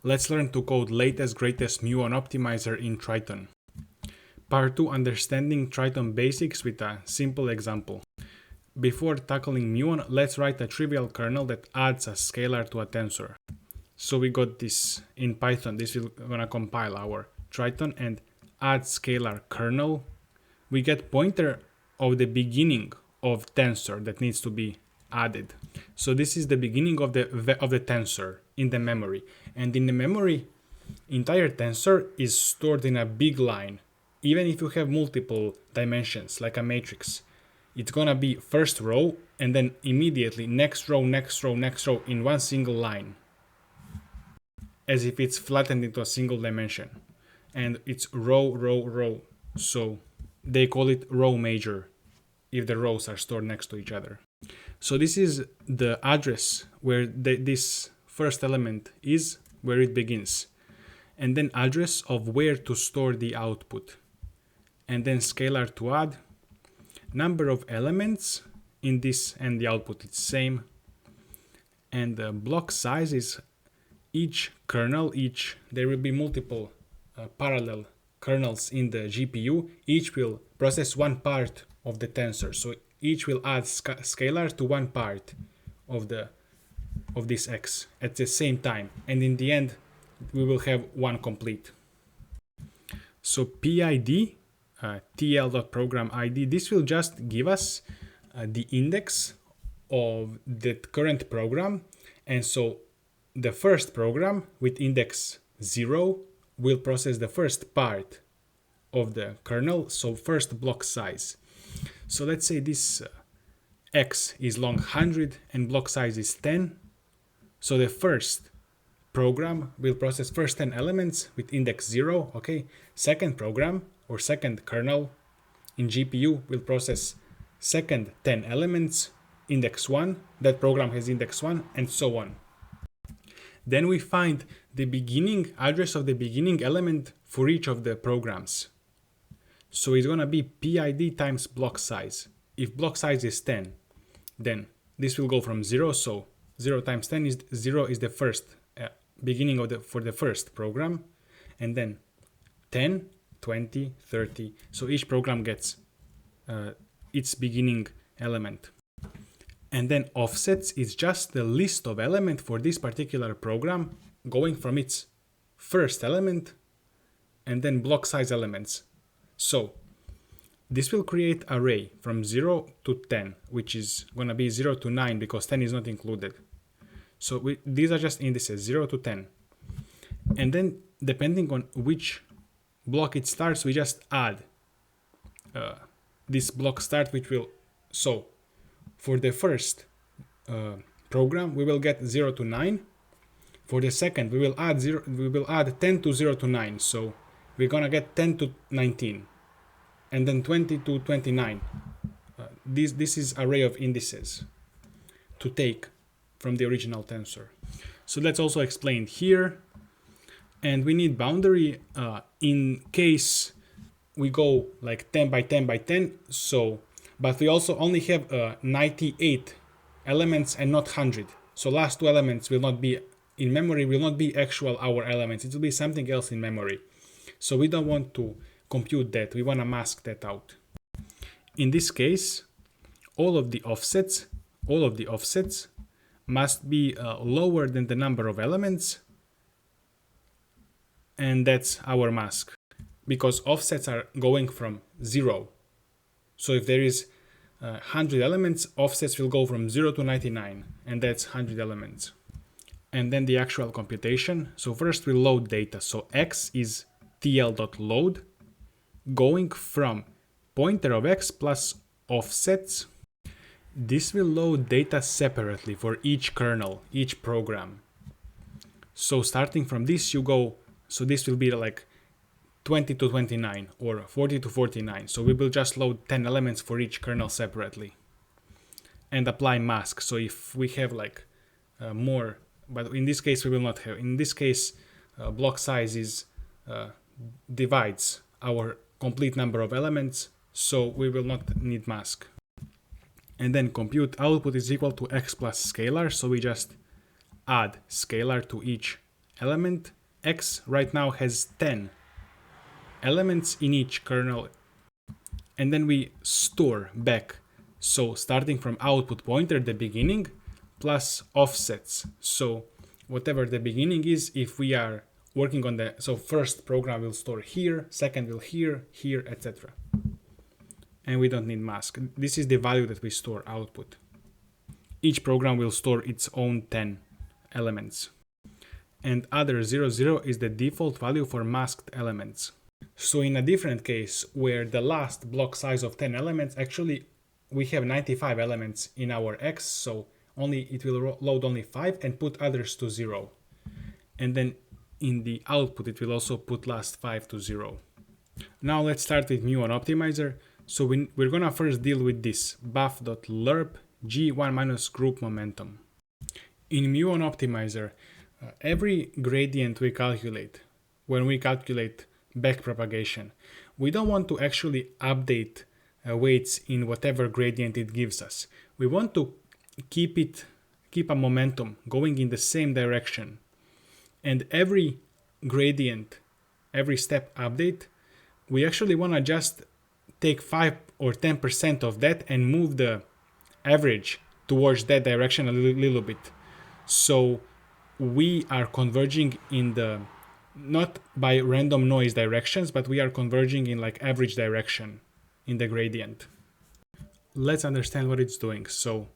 Let's learn to code latest greatest muon optimizer in Triton. Part 2, understanding Triton basics with a simple example. Before tackling muon, let's write a trivial kernel that adds a scalar to a tensor. So we got this in Python. This is gonna compile our Triton and add scalar kernel. We get pointer of the beginning of tensor that needs to be added. So this is the beginning of the tensor in the memory, and in the memory entire tensor is stored in a big line. Even if you have multiple dimensions like a matrix, it's gonna be first row and then immediately next row, next row, next row in one single line, as if it's flattened into a single dimension, and it's row, row, row. So they call it row major if the rows are stored next to each other. So this is the address where this first element is, where it begins, and then address of where to store the output, and then scalar to add, number of elements in this, and the output is same, and the block size is each kernel, there will be multiple parallel kernels in the GPU, each will process one part of the tensor, so each will add scalar to one part of this X at the same time, and in the end we will have one complete. So PID, TL.program ID, this will just give us the index of the current program, and so the first program with index 0 will process the first part of the kernel, so first block size. So let's say this X is long 100 and block size is 10. So the first program will process first 10 elements with index 0, okay? Second program or second kernel in GPU will process second 10 elements, index 1, that program has index 1, and so on. Then we find the beginning address of the beginning element for each of the programs. So it's gonna be PID times block size. If block size is 10, then this will go from 0, so 0 times 10 is 0 is the first beginning of for the first program, and then 10, 20, 30. So each program gets its beginning element. And then offsets is just the list of element for this particular program going from its first element and then block size elements. So this will create array from 0 to 10, which is going to be 0 to 9 because 10 is not included. So these are just indices 0 to 10. And then depending on which block it starts, we just add this block start, which will, so for the first program we will get 0 to 9. For the second we will add 10 to 0 to 9, so we're gonna get 10 to 19, and then 20 to 29. This is array of indices to take from the original tensor. So that's also explained here, and we need boundary in case we go like 10 by 10 by 10. So but we also only have 98 elements and not 100. So last two elements will not be in memory, will not be actual our elements. It will be something else in memory. So we don't want to compute that. We want to mask that out. In this case, all of the offsets must be lower than the number of elements, and that's our mask, because offsets are going from 0. So if there is 100 elements, offsets will go from 0 to 99, and that's 100 elements. And then the actual computation. So first we load data. So X is tl.load, going from pointer of X plus offsets. This will load data separately for each kernel, each program. So starting from this you go, so this will be like 20 to 29 or 40 to 49. So we will just load 10 elements for each kernel separately and apply mask. So if we have like more, but in this case we will not have. In this case, block size is divides our complete number of elements, so we will not need mask. And then compute output is equal to X plus scalar. So we just add scalar to each element. X right now has 10 elements in each kernel, and then we store back. So starting from output pointer, the beginning, plus offsets. So whatever the beginning is, if we are working on the, so first program will store here, second will here, etc. And we don't need mask. This is the value that we store output. Each program will store its own 10 elements. And other 00 is the default value for masked elements. So in a different case, where the last block size of 10 elements, actually we have 95 elements in our X, so it will load only 5 and put others to 0. And then in the output, it will also put last 5 to 0. Now let's start with Muon optimizer. So we're gonna first deal with this buff.lerp g1 minus group momentum. In Muon optimizer, every gradient we calculate, when we calculate backpropagation, we don't want to actually update weights in whatever gradient it gives us. We want to keep a momentum going in the same direction. And every gradient, every step update, we actually want to just take 5 or 10% of that and move the average towards that direction a little bit. So we are converging in the, not by random noise directions, but we are converging in like average direction in the gradient. Let's understand what it's doing. So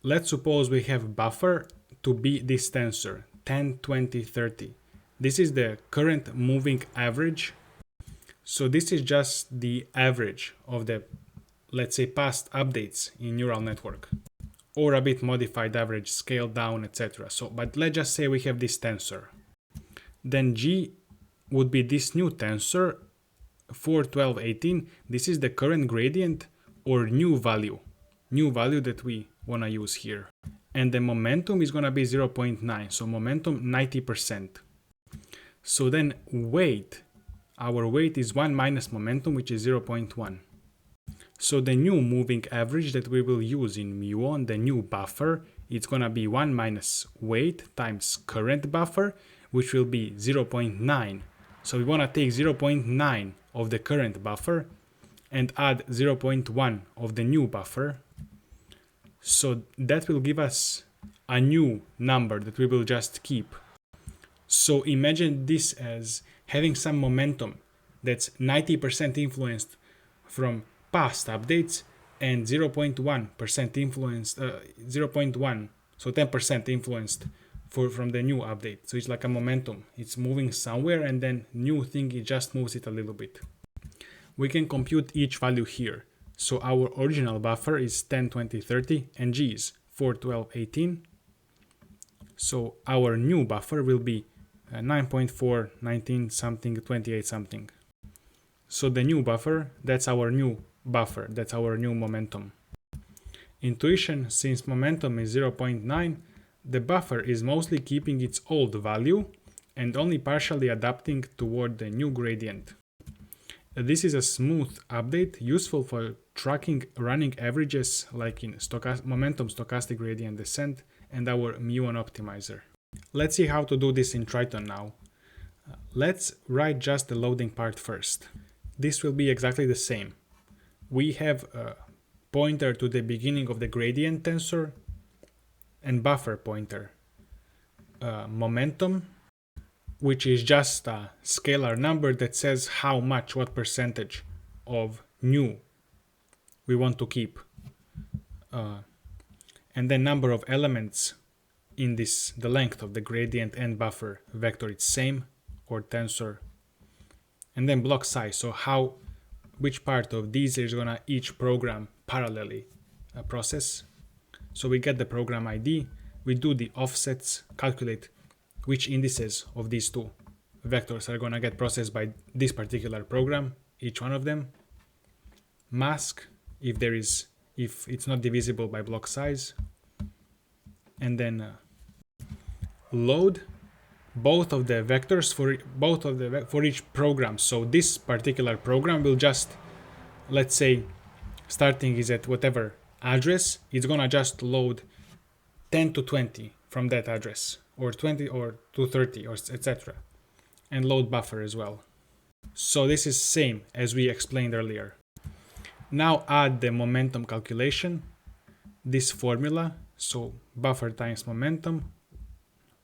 let's suppose we have buffer to be this tensor, 10, 20, 30. This is the current moving average. So this is just the average of the, let's say, past updates in neural network, or a bit modified average, scaled down, etc. So, but let's just say we have this tensor. Then G would be this new tensor, 4, 12, 18. This is the current gradient or new value that we want to use here. And the momentum is going to be 0.9. So momentum 90%. So then weight, our weight is 1 minus momentum, which is 0.1. So the new moving average that we will use in Muon, the new buffer, it's going to be 1 minus weight times current buffer, which will be 0.9. So we want to take 0.9 of the current buffer and add 0.1 of the new buffer. So that will give us a new number that we will just keep. So imagine this as having some momentum that's 90% influenced from past updates and 0.1% influenced, 0.1, so 10% influenced from the new update. So it's like a momentum. It's moving somewhere and then new thing, it just moves it a little bit. We can compute each value here. So our original buffer is 10, 20, 30 and G is 4, 12, 18. So our new buffer will be 9.4, 19 something, 28 something. So the new buffer, that's our new buffer, that's our new momentum. Intuition, since momentum is 0.9, the buffer is mostly keeping its old value and only partially adapting toward the new gradient. This is a smooth update useful for tracking running averages like in momentum stochastic gradient descent and our Muon optimizer. Let's see how to do this in Triton now. Let's write just the loading part first. This will be exactly the same. We have a pointer to the beginning of the gradient tensor and buffer pointer. Momentum, which is just a scalar number that says how much, what percentage of new we want to keep. And then number of elements in this, the length of the gradient and buffer vector, it's same, or tensor. And then block size, so which part of these is gonna each program parallelly process. So we get the program ID, we do the offsets, calculate which indices of these two vectors are gonna get processed by this particular program, each one of them. Mask, if it's not divisible by block size. And then load both of the vectors for each program. So this particular program will just, let's say, starting is at whatever address, it's gonna just load 10 to 20 from that address. or 20 or 230 or etc. And load buffer as well. So this is same as we explained earlier. Now add the momentum calculation, this formula, so buffer times momentum,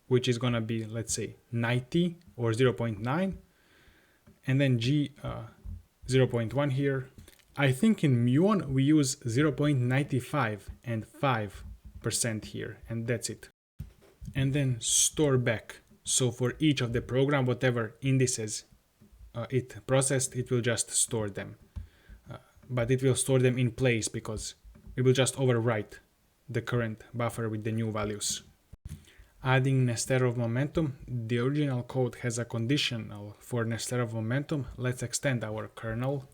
which is gonna be, let's say, 90 or 0.9, and then G 0.1 here. I think in Muon we use 0.95 and 5% here, and that's it. And then store back. So for each of the program, whatever indices it processed, it will just store them. But it will store them in place because it will just overwrite the current buffer with the new values. Adding Nesterov Momentum, the original code has a conditional for Nesterov Momentum. Let's extend our kernel.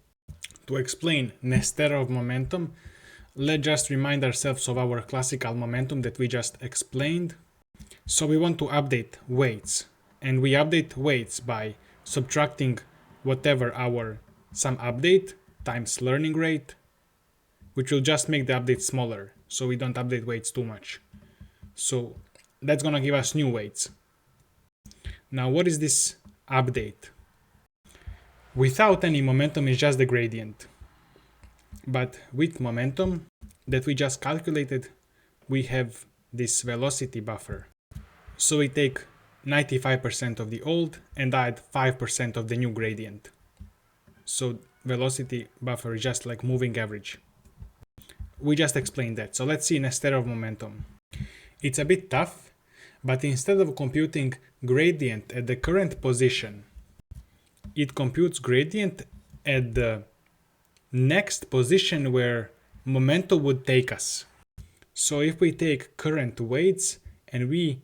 To explain Nesterov Momentum, let's just remind ourselves of our classical momentum that we just explained. So we want to update weights, and we update weights by subtracting whatever our some update times learning rate, which will just make the update smaller, so we don't update weights too much. So that's gonna give us new weights. Now what is this update? Without any momentum is just the gradient. But with momentum that we just calculated, we have this velocity buffer. So we take 95% of the old and add 5% of the new gradient. So velocity buffer is just like moving average. We just explained that. So let's see Nesterov Momentum. It's a bit tough, but instead of computing gradient at the current position, it computes gradient at the next position where momentum would take us. So if we take current weights and we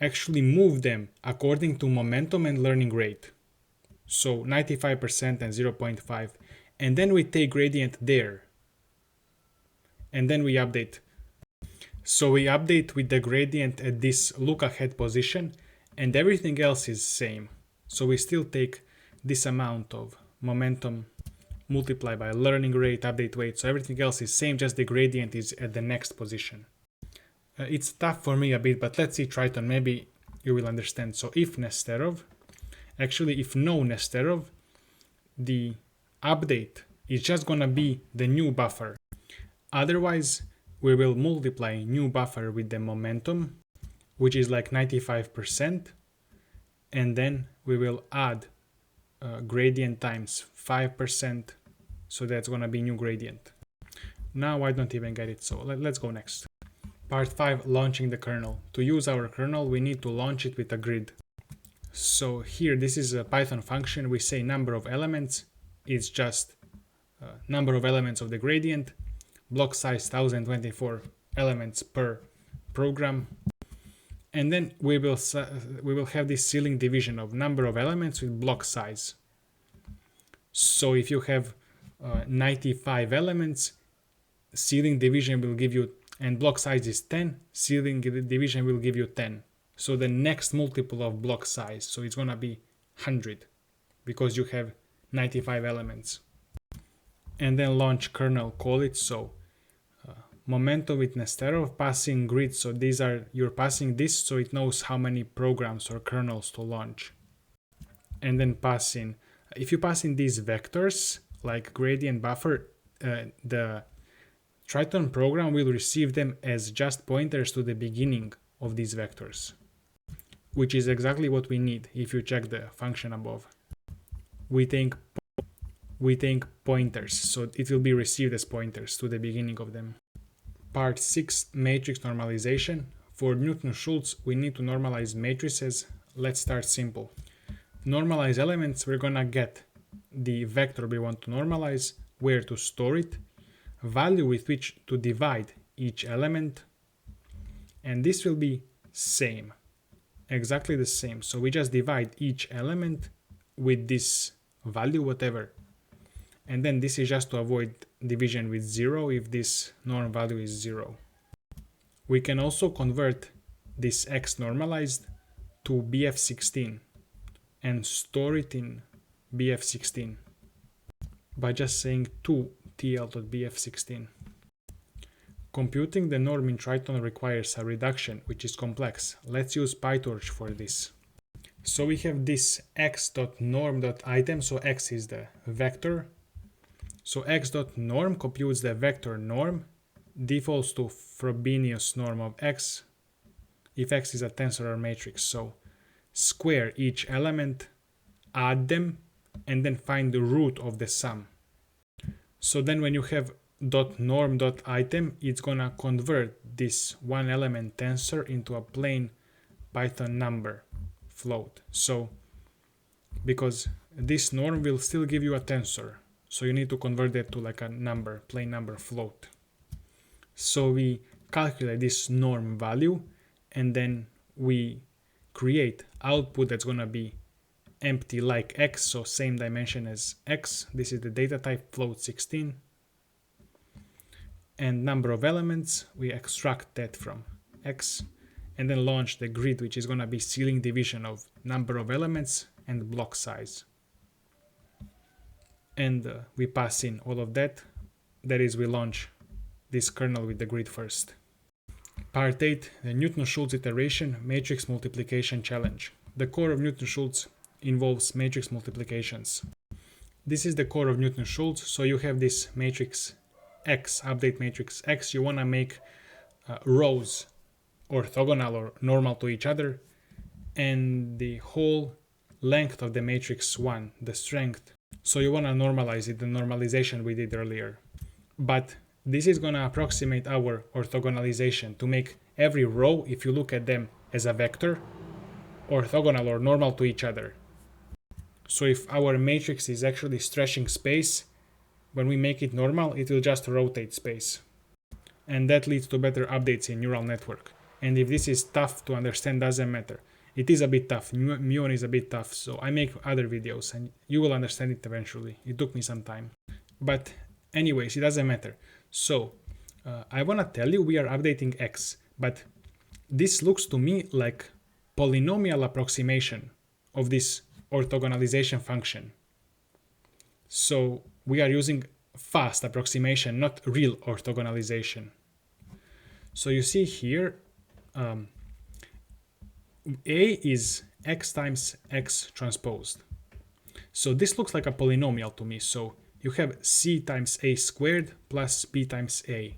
actually move them according to momentum and learning rate, so 95% and 0.5, and then we take gradient there, and then we update. So we update with the gradient at this look ahead position, and everything else is same. So we still take this amount of momentum multiplied by learning rate, update weight, so everything else is same, just the gradient is at the next position. It's tough for me a bit, but let's see Triton, maybe you will understand. So if Nesterov, actually if no Nesterov, the update is just gonna be the new buffer. Otherwise, we will multiply new buffer with the momentum, which is like 95%, and then we will add gradient times 5%, so that's gonna be new gradient. Now I don't even get it, so let's go next. Part 5, launching the kernel. To use our kernel, we need to launch it with a grid. So here, this is a Python function. We say number of elements. It's just number of elements of the gradient. Block size 1024 elements per program. And then we will have this ceiling division of number of elements with block size. So if you have 95 elements, ceiling division will give you, and block size is 10, ceiling division will give you 10. So the next multiple of block size, so it's gonna be 100 because you have 95 elements. And then launch kernel, call it so. Momentum with Nesterov, passing grid, so you're passing this so it knows how many programs or kernels to launch. And then pass in, if you pass in these vectors like gradient buffer, the Triton program will receive them as just pointers to the beginning of these vectors, which is exactly what we need if you check the function above. We think pointers, so it will be received as pointers to the beginning of them. Part 6, matrix normalization. For Newton-Schulz, we need to normalize matrices. Let's start simple. Normalize elements, we're gonna get the vector we want to normalize, where to store it, value with which to divide each element, and this will be same, exactly the same. So we just divide each element with this value, whatever. And then this is just to avoid division with 0 if this norm value is 0. We can also convert this x normalized to BF16 and store it in BF16 by just saying to tl.bf16. Computing the norm in Triton requires a reduction, which is complex. Let's use PyTorch for this. So we have this x.norm.item, so x is the vector. So x.norm computes the vector norm, defaults to Frobenius norm of x, if x is a tensor or matrix. So square each element, add them, and then find the root of the sum. So then when you have .norm.item, it's gonna convert this one element tensor into a plain Python number float. So because this norm will still give you a tensor, so you need to convert it to like a number, plain number float. So we calculate this norm value, and then we create output that's gonna be empty like x, so same dimension as x. This is the data type, float 16. And number of elements, we extract that from x, and then launch the grid, which is gonna be ceiling division of number of elements and block size. And we pass in all of that. That is, we launch this kernel with the grid first. Part 8, the Newton-Schulz Iteration Matrix Multiplication Challenge. The core of Newton-Schulz involves matrix multiplications. This is the core of Newton-Schulz, so you have this matrix X, update matrix X. You want to make rows orthogonal or normal to each other, and the whole length of the matrix 1, the strength. So you want to normalize it, the normalization we did earlier. But this is going to approximate our orthogonalization to make every row, if you look at them as a vector, orthogonal or normal to each other. So if our matrix is actually stretching space, when we make it normal, it will just rotate space. And that leads to better updates in neural network. And if this is tough to understand, doesn't matter. It is a bit tough. Muon is a bit tough, so I make other videos and you will understand it eventually. It took me some time. But anyways, it doesn't matter. So I want to tell you we are updating x, but this looks to me like polynomial approximation of this orthogonalization function. So we are using fast approximation, not real orthogonalization. So you see here, A is x times x transposed. So this looks like a polynomial to me. So you have c times a squared plus b times a.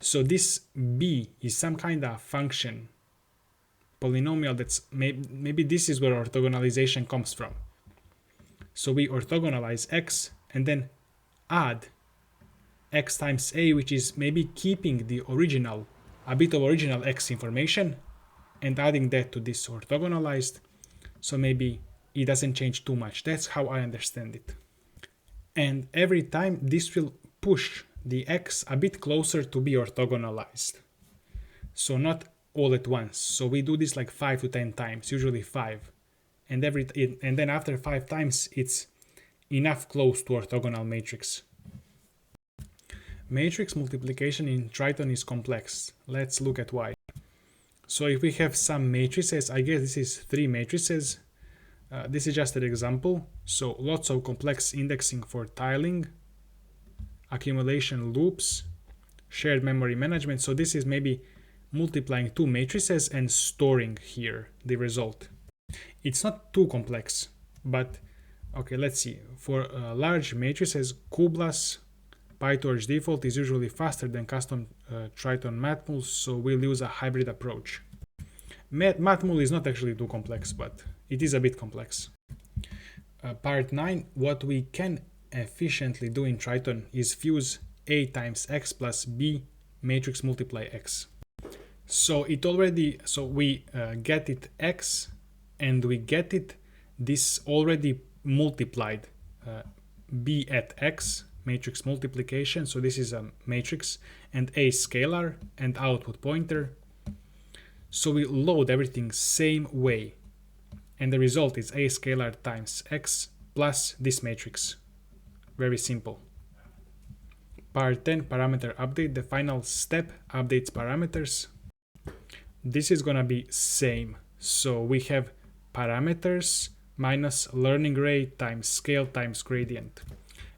So this b is some kind of function, polynomial that's maybe this is where orthogonalization comes from. So we orthogonalize x and then add x times a, which is maybe keeping the original, a bit of original x information and adding that to this orthogonalized. So maybe it doesn't change too much. That's how I understand it. And every time this will push the x a bit closer to be orthogonalized. So not all at once. So we do this like 5 to 10 times, usually 5. And then after 5 times, it's enough close to orthogonal matrix. Matrix multiplication in Triton is complex. Let's look at why. So if we have some matrices, I guess this is 3 matrices. This is just an example. So lots of complex indexing for tiling, accumulation loops, shared memory management. So this is maybe multiplying 2 matrices and storing here the result. It's not too complex, but okay, let's see. For large matrices, Kubla's PyTorch default is usually faster than custom Triton Matmul, so we'll use a hybrid approach. Matmul is not actually too complex, but it is a bit complex. Part 9, what we can efficiently do in Triton is fuse a times x plus b matrix multiply x. So we get it x, and we get it this already multiplied b at x matrix multiplication. So this is a matrix and a scalar and output pointer. So we load everything same way, and the result is a scalar times x plus this matrix. Very simple. Part 10, parameter update. The final step updates parameters. This is gonna be same. So we have parameters minus learning rate times scale times gradient.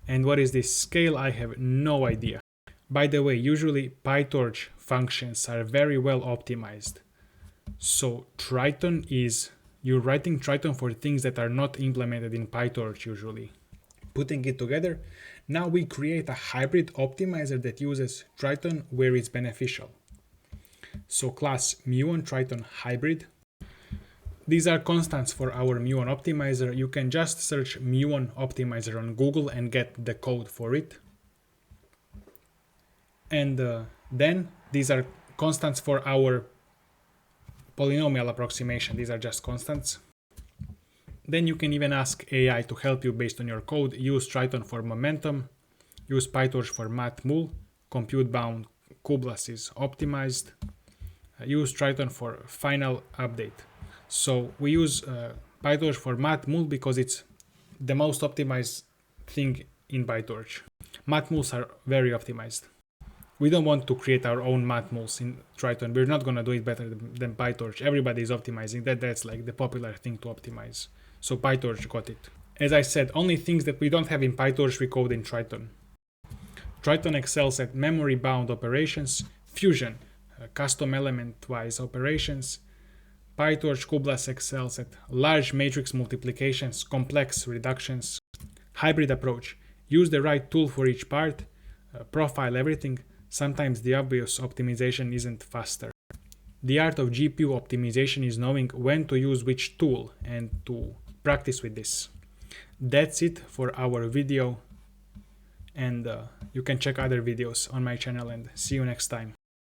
And what is this scale? I have no idea. By the way, usually PyTorch functions are very well optimized. So Triton is, you're writing Triton for things that are not implemented in PyTorch usually. Putting it together, now we create a hybrid optimizer that uses Triton where it's beneficial. So class Muon Triton hybrid. These are constants for our Muon optimizer. You can just search Muon optimizer on Google and get the code for it. And then these are constants for our polynomial approximation. These are just constants. Then you can even ask AI to help you based on your code. Use Triton for momentum, use PyTorch for Matmul, compute bound Kublas is optimized, use Triton for final update. So we use PyTorch for Matmul because it's the most optimized thing in PyTorch. Matmuls are very optimized. We don't want to create our own matmuls in Triton. We're not going to do it better than PyTorch. Everybody is optimizing that. That's like the popular thing to optimize. So PyTorch got it. As I said, only things that we don't have in PyTorch we code in Triton. Triton excels at memory-bound operations, fusion, custom element-wise operations. PyTorch Kublas excels at large matrix multiplications, complex reductions, hybrid approach. Use the right tool for each part, profile everything. Sometimes the obvious optimization isn't faster. The art of GPU optimization is knowing when to use which tool and to practice with this. That's it for our video, and you can check other videos on my channel, and see you next time.